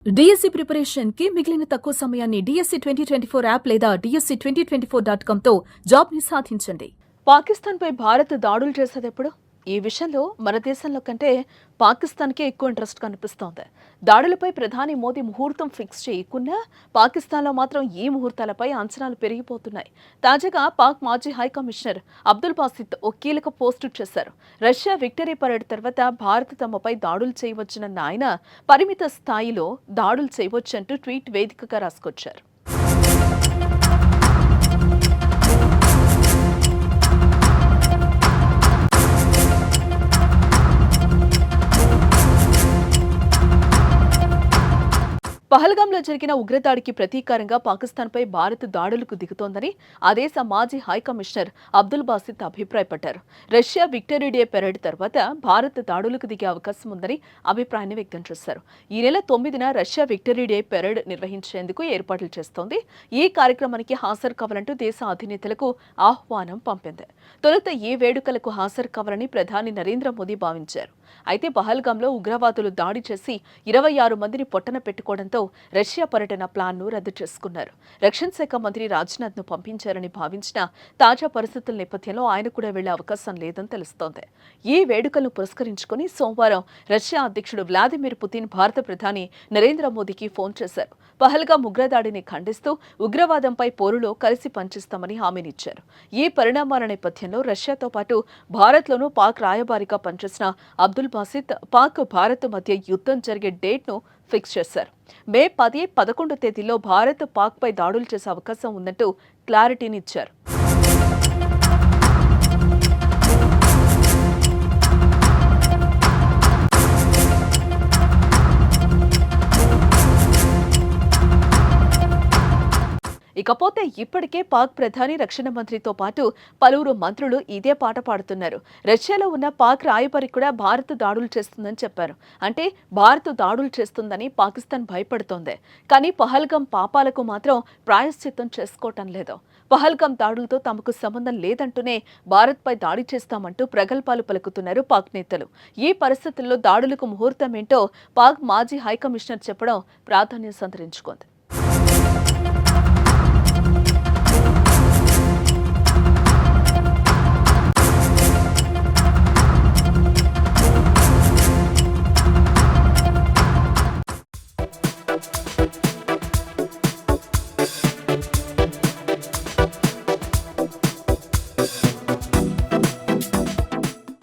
DSC preparation కి మిగిలిన తక్కువ సమయాన్ని డిఎస్సి 2024 యాప్ లేదా DSC2024.com తో జాబ్ ని సాధించండి. పాకిస్తాన్ పై భారత్ దాడులు చేసేదెప్పుడు? ఈ విషయంలో మన దేశంలో కంటే పాకిస్తాన్కే ఎక్కువ ఇంట్రెస్ట్ కనిపిస్తోంది. దాడులపై ప్రధాని మోదీ ముహూర్తం ఫిక్స్ చేయకున్నా పాకిస్తాన్లో మాత్రం ఈ ముహూర్తాలపై అంచనాలు పెరిగిపోతున్నాయి. తాజాగా పాక్ మాజీ హై కమిషనర్ అబ్దుల్ బాసిత్ ఓ కీలక పోస్టు చేశారు. రష్యా విక్టరీ పరేడ్ తర్వాత భారత్ తమపై దాడులు చేయవచ్చునన్న ఆయన పరిమిత స్థాయిలో దాడులు చేయవచ్చంటూ ట్వీట్ వేదికగా రాసుకొచ్చారు. పహల్గాంలో జరిగిన ఉగ్రదాడికి ప్రతీకారంగా పాకిస్తాన్పై భారత్ దాడులకు దిగుతోందని ఆ దేశ మాజీ హై కమిషనర్ అబ్దుల్ బాసిత్ అభిప్రాయపడ్డారు. రష్యా విక్టరీ డే పెరేడ్ తర్వాత భారత్ దాడులకు దిగే అవకాశం ఉందని అభిప్రాయాన్ని వ్యక్తం చేశారు. ఈ నెల 9న రష్యా విక్టరీ డే పెరేడ్ నిర్వహించేందుకు ఏర్పాట్లు చేస్తోంది. ఈ కార్యక్రమానికి హాజరు కావాలంటూ దేశ అధినేతలకు ఆహ్వానం పంపింది. తొలుత ఈ వేడుకలకు హాజరు కావాలని ప్రధాని నరేంద్ర మోదీ భావించారు. అయితే పహల్గాంలో ఉగ్రవాదులు దాడి చేసి 26 మందిని పొట్టన పెట్టుకోవడంతో రష్యా పర్యటన ప్లాన్ను రద్దు చేసుకున్నారు. రక్షణ శాఖ మంత్రి రాజ్నాథ్ ను పంపించారని భావించిన తాజా పరిస్థితుల నేపథ్యంలో ఆయన కూడా వెళ్లే అవకాశం లేదని తెలుస్తోంది. ఈ వేడుకలను పురస్కరించుకుని సోమవారం రష్యా అధ్యక్షుడు వ్లాదిమిర్ పుతిన్ భారత ప్రధాని నరేంద్ర మోదీకి ఫోన్ చేశారు. పహల్గాం ఉగ్రదాడిని ఖండిస్తూ ఉగ్రవాదంపై పోరులో కలిసి పనిచేస్తామని హామీనిచ్చారు. ఈ పరిణామాల నేపథ్యంలో రష్యాతో పాటు భారత్లోనూ పాక్ రాయబారిగా పనిచేసిన అబ్దుల్ బాసిత్ పాక్ భారత్ మధ్య యుద్ధం జరిగే డేట్ను ఫిక్స్ చేశారు. మే 10, 11 తేదీల్లో భారత్ పాక్ పై దాడులు చేసే అవకాశం ఉందంటూ క్లారిటీనిచ్చారు. ఇకపోతే ఇప్పటికే పాక్ ప్రధాని రక్షణ మంత్రితో పాటు పలువురు మంత్రులు ఇదే పాట పాడుతున్నారు. రష్యాలో ఉన్న పాక్ రాయబారి కూడా భారత్ దాడులు చేస్తుందని చెప్పారు. అంటే భారత్ దాడులు చేస్తుందని పాకిస్తాన్ భయపడుతోంది. కానీ పహల్గాం పాపాలకు మాత్రం ప్రాయశ్చిత్తం చేసుకోవటం లేదు. పహల్గాం దాడులతో తమకు సంబంధం లేదంటూనే భారత్పై దాడి చేస్తామంటూ ప్రగల్భాలు పలుకుతున్నారు పాక్ నేతలు. ఈ పరిస్థితుల్లో దాడులకు ముహూర్తం ఏంటో పాక్ మాజీ హై కమిషనర్ చెప్పడం ప్రాధాన్యం సంతరించుకుంది.